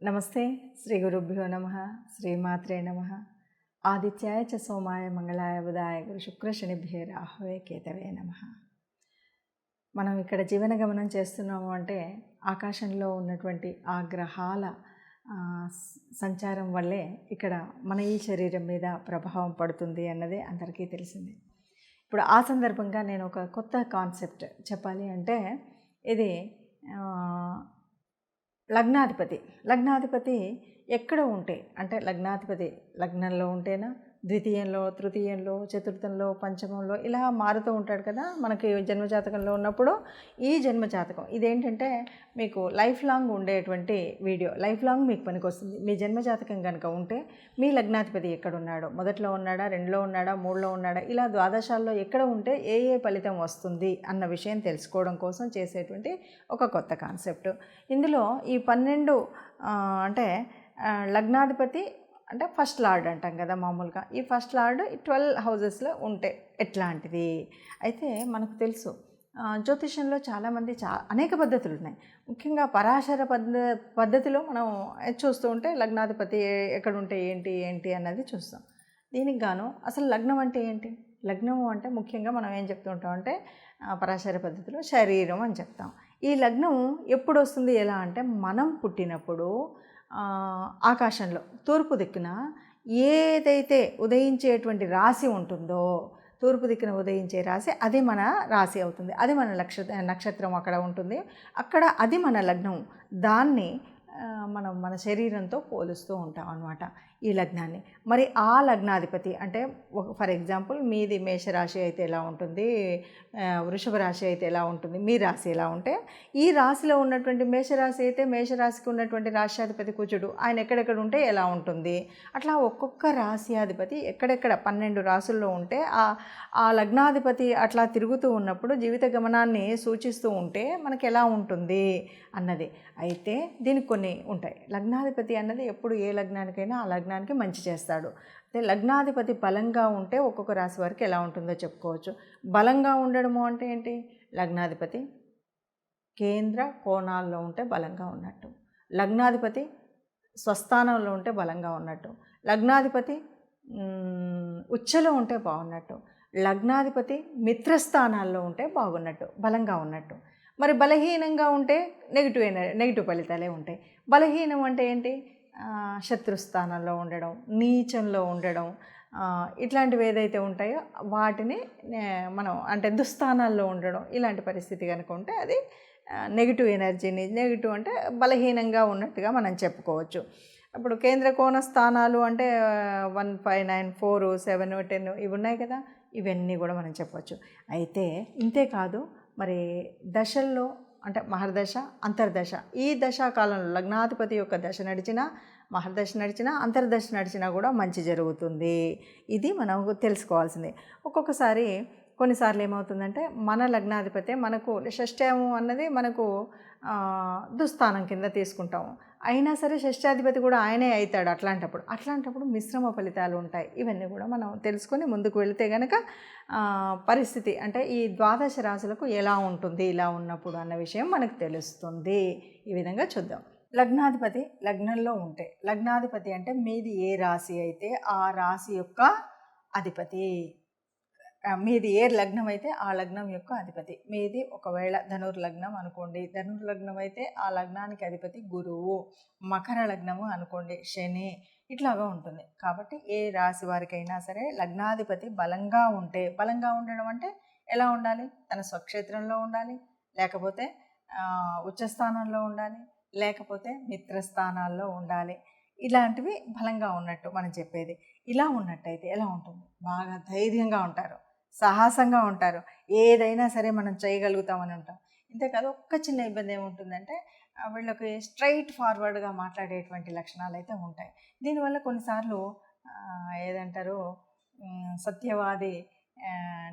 నమస్తే. శ్రీ గురుభ్యో నమః. శ్రీమాత్రే నమః. ఆదిత్యాయ చ సోమాయ మంగళాయ బుధాయ గురు శుక్ర శనిభ్యే రాహవే కేతవే నమః. మనం ఇక్కడ జీవన గమనం చేస్తున్నాము అంటే ఆకాశంలో ఉన్నటువంటి ఆ గ్రహాల సంచారం వల్లే ఇక్కడ మన ఈ శరీరం మీద ప్రభావం పడుతుంది అన్నదే అందరికీ తెలిసిందే. ఇప్పుడు ఆ సందర్భంగా నేను ఒక కొత్త కాన్సెప్ట్ చెప్పాలి అంటే ఇది లగ్నాధిపతి ఎక్కడ ఉంటే అంటే లగ్నాధిపతి లగ్నంలో ఉంటేనా, ద్వితీయంలో, తృతీయంలో, చతుర్థంలో, పంచమంలో ఇలా మారుతూ ఉంటాడు కదా మనకి జన్మజాతకంలో ఉన్నప్పుడు. ఈ జన్మజాతకం ఇదేంటంటే మీకు లైఫ్ లాంగ్ ఉండేటువంటి వీడియో, లైఫ్ లాంగ్ మీకు పనికొస్తుంది. మీ జన్మజాతకం కనుక ఉంటే మీ లగ్నాధిపతి ఎక్కడున్నాడో, మొదట్లో ఉన్నాడా, రెండులో ఉన్నాడా, మూడులో ఉన్నాడా, ఇలా ద్వాదశాల్లో ఎక్కడ ఉంటే ఏ ఫలితం వస్తుంది అన్న విషయం తెలుసుకోవడం కోసం చేసేటువంటి ఒక కొత్త కాన్సెప్ట్. ఇందులో ఈ 12 అంటే లగ్నాధిపతి అంటే ఫస్ట్ లార్డ్ అంటాం కదా మామూలుగా. ఈ ఫస్ట్ లార్డ్ 12 హౌజెస్లో ఉంటే ఎట్లాంటిది అయితే మనకు తెలుసు. జ్యోతిషంలో చాలామంది అనేక పద్ధతులు ఉన్నాయి. ముఖ్యంగా పరాశర పద్ధతిలో మనం చూస్తూ ఉంటే లగ్నాధిపతి ఎక్కడుంటే ఏంటి అన్నది చూస్తాం. దీనికి గాను అసలు లగ్నం అంటే ఏంటి? లగ్నము అంటే ముఖ్యంగా మనం ఏం చెప్తూ ఉంటాం అంటే పరాశర పద్ధతిలో శరీరం అని చెప్తాం. ఈ లగ్నం ఎప్పుడు వస్తుంది, ఎలా అంటే మనం పుట్టినప్పుడు ఆకాశంలో తూర్పు దిక్కున ఏదైతే ఉదయించేటువంటి రాశి ఉంటుందో, తూర్పు దిక్కున ఉదయించే రాశి అది మన రాశి అవుతుంది. అది మన నక్షత్రం అక్కడ ఉంటుంది. అక్కడ అది మన లగ్నం. దాన్ని మనం మన శరీరంతో పోలుస్తూ ఉంటాం అన్నమాట ఈ లగ్నాన్ని. మరి ఆ లగ్నాధిపతి అంటే ఫర్ ఎగ్జాంపుల్ మీది మేషరాశి అయితే ఎలా ఉంటుంది, వృషభ రాశి అయితే ఎలా ఉంటుంది, మీ రాశి ఎలా ఉంటే ఈ రాశిలో ఉన్నటువంటి మేషరాశి అయితే మేషరాశికి ఉన్నటువంటి రాశ్యాధిపతి కుజుడు ఆయన ఎక్కడెక్కడ ఉంటే ఎలా ఉంటుంది, అట్లా ఒక్కొక్క రాశ్యాధిపతి ఎక్కడెక్కడ 12 రాశుల్లో ఉంటే ఆ లగ్నాధిపతి అట్లా తిరుగుతూ ఉన్నప్పుడు జీవిత గమనాన్ని సూచిస్తూ ఉంటే మనకి ఎలా ఉంటుంది అన్నది. అయితే దీనికి కొన్ని ఉంటాయి. లగ్నాధిపతి అన్నది ఎప్పుడు ఏ లగ్నానికైనా ఆ లగ్నానికి మంచి చేస్తాడు. అయితే లగ్నాధిపతి బలంగా ఉంటే ఒక్కొక్క రాశి వారికి ఎలా ఉంటుందో చెప్పుకోవచ్చు. బలంగా ఉండడము అంటే ఏంటి? లగ్నాధిపతి కేంద్ర కోణాల్లో ఉంటే బలంగా ఉన్నట్టు, లగ్నాధిపతి స్వస్థానంలో ఉంటే బలంగా ఉన్నట్టు, లగ్నాధిపతి ఉచ్చలో ఉంటే బాగున్నట్టు, లగ్నాధిపతి మిత్రస్థానాల్లో ఉంటే బాగున్నట్టు, బలంగా ఉన్నట్టు. మరి బలహీనంగా ఉంటే నెగిటివ్ ఫలితాలే ఉంటాయి. బలహీనం అంటే ఏంటి? శత్రుస్థానంలో ఉండడం, నీచంలో ఉండడం, ఇట్లాంటివి ఏదైతే ఉంటాయో వాటిని మనం అంటే దుస్థానాల్లో ఉండడం, ఇలాంటి పరిస్థితి కనుక ఉంటే అది నెగిటివ్ ఎనర్జీని, నెగిటివ్ అంటే బలహీనంగా ఉన్నట్టుగా మనం చెప్పుకోవచ్చు. ఇప్పుడు కేంద్ర కోణ స్థానాలు అంటే 1, 5, 9, 4, 7, 10 ఇవి ఉన్నాయి కదా, ఇవన్నీ కూడా మనం చెప్పవచ్చు. అయితే ఇంతేకాదు మరి దశల్లో అంటే మహర్దశ, అంతర్దశ, ఈ దశాకాలంలో లగ్నాధిపతి యొక్క దశ నడిచినా, మహర్దశ నడిచినా, అంతర్దశ నడిచినా కూడా మంచి జరుగుతుంది. ఇది మనం తెలుసుకోవాల్సింది. ఒక్కొక్కసారి కొన్నిసార్లు ఏమవుతుందంటే మన లగ్నాధిపతి మనకు షష్ఠ్యము అన్నది మనకు దుస్థానం కింద తీసుకుంటాము. అయినా సరే షష్ఠాధిపతి కూడా ఆయనే అవుతాడు. అట్లాంటప్పుడు మిశ్రమ ఫలితాలు ఉంటాయి. ఇవన్నీ కూడా మనం తెలుసుకొని ముందుకు వెళితే కనుక పరిస్థితి అంటే ఈ ద్వాదశ రాశులకు ఎలా ఉంటుంది ఇలా ఉన్నప్పుడు అన్న విషయం మనకు తెలుస్తుంది. ఈ విధంగా చూద్దాం. లగ్నాధిపతి లగ్నంలో ఉంటే, లగ్నాధిపతి అంటే మీది ఏ రాశి అయితే ఆ రాశి యొక్క అధిపతి, మీది ఏ లగ్నం అయితే ఆ లగ్నం యొక్క అధిపతి. మీది ఒకవేళ ధనుర్లగ్నం అనుకోండి, ధనుర్లగ్నం అయితే ఆ లగ్నానికి అధిపతి గురువు. మకర లగ్నము అనుకోండి శని, ఇట్లాగా ఉంటుంది. కాబట్టి ఏ రాశి వారికైనా సరే లగ్నాధిపతి బలంగా ఉంటే, బలంగా ఉండడం అంటే ఎలా ఉండాలి? తన స్వక్షేత్రంలో ఉండాలి, లేకపోతే ఉచ్చస్థానంలో ఉండాలి, లేకపోతే మిత్రస్థానాల్లో ఉండాలి. ఇలాంటివి బలంగా ఉన్నట్టు మనం చెప్పేది. ఇలా ఉన్నట్టయితే ఎలా ఉంటుంది? బాగా ధైర్యంగా ఉంటారు, సాహసంగా ఉంటారు, ఏదైనా సరే మనం చేయగలుగుతామని ఉంటాం. ఇంతేకాదు ఒక్క చిన్న ఇబ్బంది ఏముంటుందంటే వీళ్ళకి స్ట్రైట్ ఫార్వర్డ్గా మాట్లాడేటువంటి లక్షణాలు అయితే ఉంటాయి. దీనివల్ల కొన్నిసార్లు ఏదంటారు సత్యవాది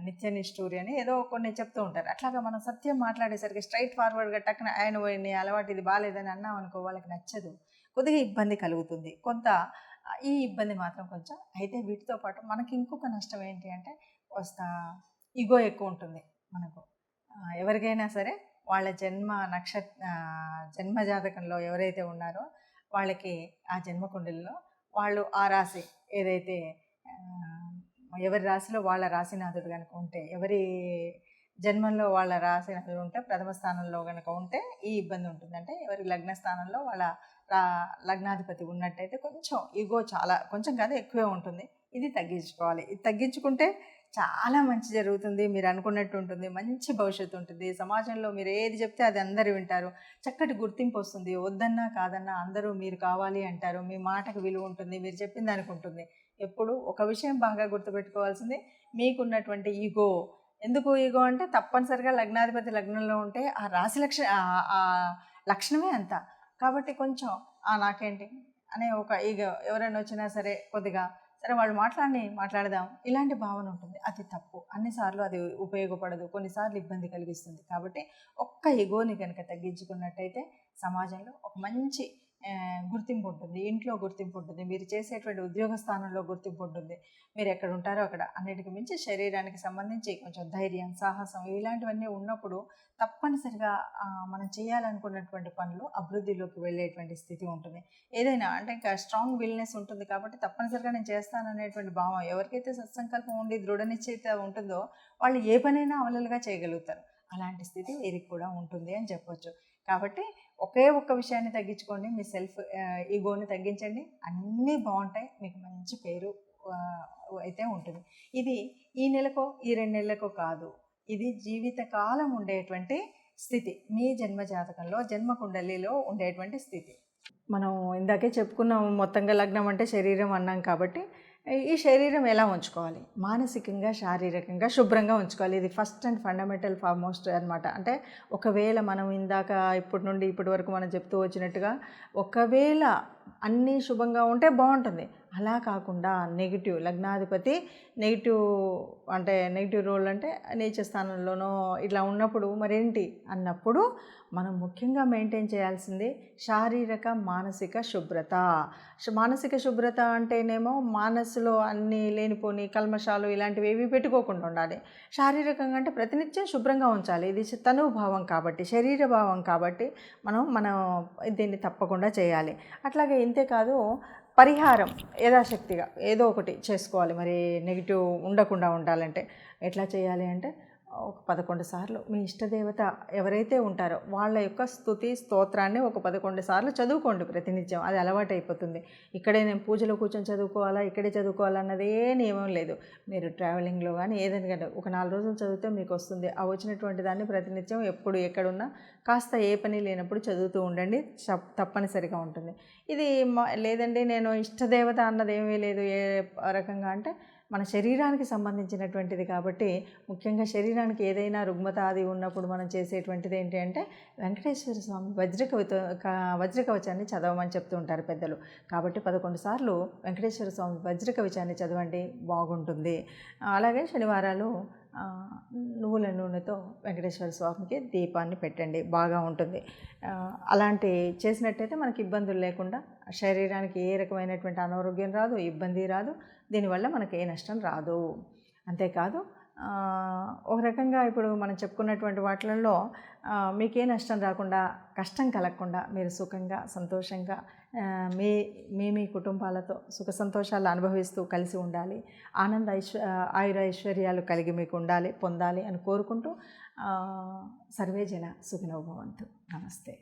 నిత్యనిష్ఠూరి అని ఏదో కొన్ని చెప్తూ ఉంటారు. అట్లాగా మనం సత్యం మాట్లాడేసరికి స్ట్రైట్ ఫార్వర్డ్గా టక్కున ఆయన పోయి అలవాటు ఇది బాగాలేదని అన్నాం అనుకో, వాళ్ళకి నచ్చదు, కొద్దిగా ఇబ్బంది కలుగుతుంది కొంత. ఈ ఇబ్బంది మాత్రం కొంచెం. అయితే వీటితో పాటు మనకి ఇంకొక నష్టం ఏంటి అంటే వస్తా ఈగో ఎక్కువ ఉంటుంది మనకు. ఎవరికైనా సరే వాళ్ళ జన్మ జాతకంలో ఎవరైతే ఉన్నారో వాళ్ళకి ఆ జన్మకుండలిలో వాళ్ళు ఆ రాశి ఏదైతే ఎవరి రాశిలో వాళ్ళ రాశినాథుడు కనుక ఉంటే, ఎవరి జన్మంలో వాళ్ళ రాశినాథుడు ఉంటే ప్రథమ స్థానంలో కనుక ఉంటే ఈ ఇబ్బంది ఉంటుంది. అంటే ఎవరి లగ్న స్థానంలో వాళ్ళ లగ్నాధిపతి ఉన్నట్టయితే కొంచెం ఈగో చాలా, కొంచెం కాదు ఎక్కువే ఉంటుంది. ఇది తగ్గించుకోవాలి. ఇది తగ్గించుకుంటే చాలా మంచి జరుగుతుంది. మీరు అనుకున్నట్టు ఉంటుంది, మంచి భవిష్యత్తు ఉంటుంది. సమాజంలో మీరు ఏది చెప్తే అది అందరూ వింటారు. చక్కటి గుర్తింపు వస్తుంది. వద్దన్నా కాదన్నా అందరూ మీరు కావాలి అంటారు. మీ మాటకు విలువ ఉంటుంది, మీరు చెప్పిన దానికి ఉంటుంది. ఎప్పుడు ఒక విషయం బాగా గుర్తుపెట్టుకోవాల్సింది, మీకున్నటువంటి ఈగో. ఎందుకు ఈగో అంటే తప్పనిసరిగా లగ్నాధిపతి లగ్నంలో ఉంటే ఆ రాశి ఆ లక్షణమే అంత. కాబట్టి కొంచెం నాకేంటి అనే ఒక ఈగో, ఎవరైనా వచ్చినా సరే కొద్దిగా సరే వాళ్ళు మాట్లాడదాం ఇలాంటి భావన ఉంటుంది. అది తప్పు. అన్నిసార్లు అది ఉపయోగపడదు, కొన్నిసార్లు ఇబ్బంది కలిగిస్తుంది. కాబట్టి ఒక్క ఈగోని కనుక తగ్గించుకున్నట్టయితే సమాజంలో ఒక మంచి గుర్తింపు ఉంటుంది, ఇంట్లో గుర్తింపు ఉంటుంది, మీరు చేసేటువంటి ఉద్యోగ స్థానంలో గుర్తింపు ఉంటుంది. మీరు ఎక్కడ ఉంటారో అక్కడ. అన్నిటికి మించి శరీరానికి సంబంధించి కొంచెం ధైర్యం, సాహసం ఇలాంటివన్నీ ఉన్నప్పుడు తప్పనిసరిగా మనం చేయాలనుకున్నటువంటి పనులు అభివృద్ధిలోకి వెళ్ళేటువంటి స్థితి ఉంటుంది. ఏదైనా అంటే ఇంకా స్ట్రాంగ్ విల్నెస్ ఉంటుంది. కాబట్టి తప్పనిసరిగా నేను చేస్తాననేటువంటి భావం, ఎవరికైతే సత్సంకల్పం ఉండి దృఢ నిశ్చయిత ఉంటుందో వాళ్ళు ఏ పనైనా అవలీలగా చేయగలుగుతారు. అలాంటి స్థితి వీరికి కూడా ఉంటుంది అని చెప్పొచ్చు. కాబట్టి ఒకే ఒక్క విషయాన్ని తగ్గించుకోండి, మీ సెల్ఫ్ ఈగోని తగ్గించండి, అన్నీ బాగుంటాయి. మీకు మంచి పేరు అయితే ఉంటుంది. ఇది ఈ నెలకో ఈ 2 నెలలకో కాదు, ఇది జీవితకాలం ఉండేటువంటి స్థితి. మీ జన్మజాతకంలో జన్మకుండలిలో ఉండేటువంటి స్థితి. మనం ఇందాకే చెప్పుకున్నాము, మొత్తంగా లగ్నం అంటే శరీరం అన్నాం. కాబట్టి ఈ శరీరం ఎలా ఉంచుకోవాలి, మానసికంగా శారీరకంగా శుభ్రంగా ఉంచుకోవాలి. ఇది ఫస్ట్ అండ్ ఫండమెంటల్ ఫార్మోస్ట్ అనమాట. అంటే ఒకవేళ మనం ఇందాక ఇప్పటి నుండి ఇప్పటి వరకు మనం చెప్తూ వచ్చినట్టుగా ఒకవేళ అన్నీ శుభంగా ఉంటే బాగుంటుంది. అలా కాకుండా నెగిటివ్ లగ్నాధిపతి నెగిటివ్ రోల్ అంటే నీచ స్థానంలోనో ఇట్లా ఉన్నప్పుడు మరేంటి అన్నప్పుడు మనం ముఖ్యంగా మెయింటైన్ చేయాల్సింది శారీరక మానసిక శుభ్రత. మానసిక శుభ్రత అంటేనేమో మనసులో అన్నీ లేనిపోని కల్మషాలు ఇలాంటివి ఏవి పెట్టుకోకుండా ఉండాలి. శారీరకంగా అంటే ప్రతినిత్యం శుభ్రంగా ఉంచాలి. ఇది తనుభావం కాబట్టి, శరీర భావం కాబట్టి మనం దీన్ని తప్పకుండా చేయాలి. అట్లాగే ఇంతేకాదు, పరిహారం యథాశక్తిగా ఏదో ఒకటి చేసుకోవాలి. మరి నెగిటివ్ ఉండకుండా ఉండాలంటే ఎట్లా చేయాలి అంటే, ఒక 11 సార్లు మీ ఇష్టదేవత ఎవరైతే ఉంటారో వాళ్ళ యొక్క స్తుతి స్తోత్రాన్ని ఒక 11 సార్లు చదువుకోండి ప్రతినిత్యం. అది అలవాటు అయిపోతుంది. ఇక్కడే నేను పూజలో కూర్చొని చదువుకోవాలా, ఇక్కడే చదువుకోవాలన్నదే నియమం లేదు. మీరు ట్రావెలింగ్లో కానీ ఏదైనా కానీ ఒక 4 రోజులు చదివితే మీకు వస్తుంది. ఆ వచ్చినటువంటి దాన్ని ప్రతినిత్యం ఎప్పుడు ఎక్కడున్నా కాస్త ఏ పని లేనప్పుడు చదువుతూ ఉండండి, తప్పనిసరిగా ఉంటుంది. ఇది లేదండి నేను ఇష్టదేవత అన్నది ఏమీ లేదు ఏ రకంగా అంటే, మన శరీరానికి సంబంధించినటువంటిది కాబట్టి ముఖ్యంగా శరీరానికి ఏదైనా రుగ్మత అది ఉన్నప్పుడు మనం చేసేటువంటిది ఏంటి అంటే, వెంకటేశ్వర స్వామి వజ్రకవచాన్ని చదవమని చెప్తూ ఉంటారు పెద్దలు. కాబట్టి 11 సార్లు వెంకటేశ్వర స్వామి వజ్రకవచాన్ని చదవండి, బాగుంటుంది. అలాగే శనివారాలు నువ్వుల నూనెతో వెంకటేశ్వర స్వామికి దీపాన్ని పెట్టండి, బాగా ఉంటుంది. అలాంటి చేసినట్టయితే మనకి ఇబ్బందులు లేకుండా శరీరానికి ఏ రకమైనటువంటి అనారోగ్యం రాదు, ఇబ్బంది రాదు, దీనివల్ల మనకి ఏ నష్టం రాదు. అంతేకాదు ఒక రకంగా ఇప్పుడు మనం చెప్పుకున్నటువంటి వాటిల్లో మీకే నష్టం రాకుండా, కష్టం కలగకుండా మీరు సుఖంగా సంతోషంగా మీ కుటుంబాలతో సుఖ సంతోషాలు అనుభవిస్తూ కలిసి ఉండాలి. ఆయుర ఐశ్వర్యాలు కలిగి మీకు పొందాలి అని కోరుకుంటూ సర్వే జన సుఖినో భవంతు. నమస్తే.